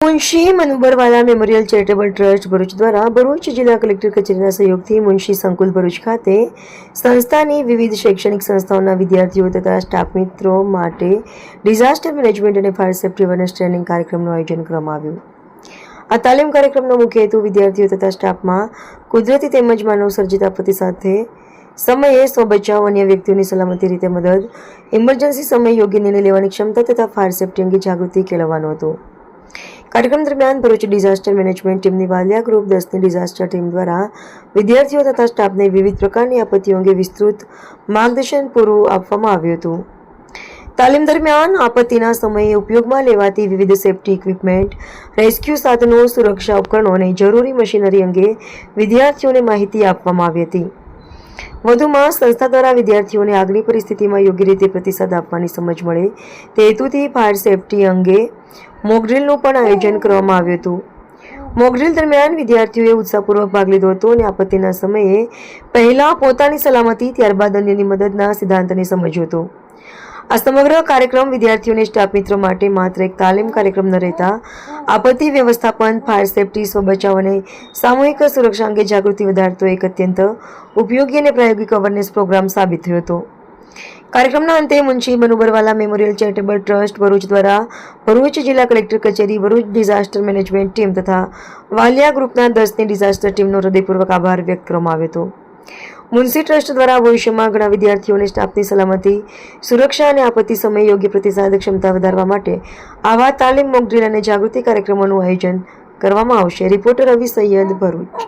Munshi Manubarwala memorial charitable trust Bharuch દ્વારા ભરૂચ જિલ્લા collector કચેરીના સહયોગથી મુનશી સંકુલ ભરૂચ ખાતે સંસ્થાની વિવિધ શૈક્ષણિક સંસ્થાઓના વિદ્યાર્થીઓ તથા સ્ટાફ મિત્રો માટે ડિઝાસ્ટર મેનેજમેન્ટ અને ફાયર સેફ્ટી અવેરનેસ ટ્રેનિંગ કાર્યક્રમનું આયોજન કરવામાં આવ્યું. આ તાલીમ કાર્યક્રમનો મુખ્ય હેતુ વિદ્યાર્થીઓ તથા સ્ટાફમાં કુદરતી તેમજ માનવ સર્જિત આપત્તિ સાથે સમયે સ્વબચાવ, અન્ય વ્યક્તિઓની સલામતી રીતે મદદ, ઇમરજન્સી સમયે યોગ્ય નિર્ણય લેવાની ક્ષમતા તથા ફાયર સેફ્ટી અંગે જાગૃતિ કેળવવાનો હતો. કાર્યક્રમ દરમિયાન ભરૂચ ડિઝાસ્ટર મેનેજમેન્ટ ટીમની વાલિયા ગ્રુપ 10ની ડિઝાસ્ટર ટીમ દ્વારા વિદ્યાર્થીઓ તથા સ્ટાફને વિવિધ પ્રકારની આપત્તિઓ અંગે વિસ્તૃત માર્ગદર્શન પૂરું આપવામાં આવ્યું હતું. તાલીમ દરમિયાન આપત્તિના સમયે ઉપયોગમાં લેવાતી વિવિધ સેફ્ટી ઇક્વિપમેન્ટ, રેસ્ક્યુ સાધનો, સુરક્ષા ઉપકરણો અને જરૂરી મશીનરી અંગે વિદ્યાર્થીઓને માહિતી આપવામાં આવી હતી. વધુમાં સંસ્થા દ્વારા વિદ્યાર્થીઓને આગની પરિસ્થિતિમાં યોગ્ય રીતે પ્રતિસાદ આપવાની સમજ મળે તે હેતુથી ફાયર સેફ્ટી અંગે મોકડ્રીલનું પણ આયોજન કરવામાં આવ્યું હતું. મોકડ્રીલ દરમિયાન વિદ્યાર્થીઓએ ઉત્સાહપૂર્વક ભાગ લીધો હતો અને આપત્તિના સમયે પહેલા પોતાની સલામતી, ત્યારબાદ અન્યની મદદના સિદ્ધાંતને સમજ્યો હતો. આ સમગ્ર કાર્યક્રમ વિદ્યાર્થીઓ અને સ્ટાફ મિત્રો માટે માત્ર એક તાલીમ કાર્યક્રમ ન રહેતા આપત્તિ વ્યવસ્થાપન, ફાયર સેફ્ટી, સ્વબચાવ અને સામૂહિક સુરક્ષા અંગે જાગૃતિ વધારતો એક અત્યંત ઉપયોગી અને પ્રાયોગિક અવેરનેસ પ્રોગ્રામ સાબિત થયો હતો. કાર્યક્રમના અંતે Munshi Manubarwala memorial charitable trust Bharuch દ્વારા ભરૂચ જિલ્લા કલેક્ટર કચેરી, ભરૂચ ડિઝાસ્ટર મેનેજમેન્ટ ટીમ તથા વાલિયા ગ્રુપના 10ની ડિઝાસ્ટર ટીમનો હૃદયપૂર્વક આભાર વ્યક્ત કરવામાં આવ્યો હતો. મુનશી ટ્રસ્ટ દ્વારા ભવિષ્યમાં ઘણા વિદ્યાર્થીઓ અને સ્ટાફની સલામતી, સુરક્ષા અને આપત્તિ સમયે યોગ્ય પ્રતિસાદ ક્ષમતા વધારવા માટે આવા તાલીમ, મોકડ્રીલ અને જાગૃતિ કાર્યક્રમોનું આયોજન કરવામાં આવશે. રિપોર્ટર રવિ સૈયદ, ભરૂચ.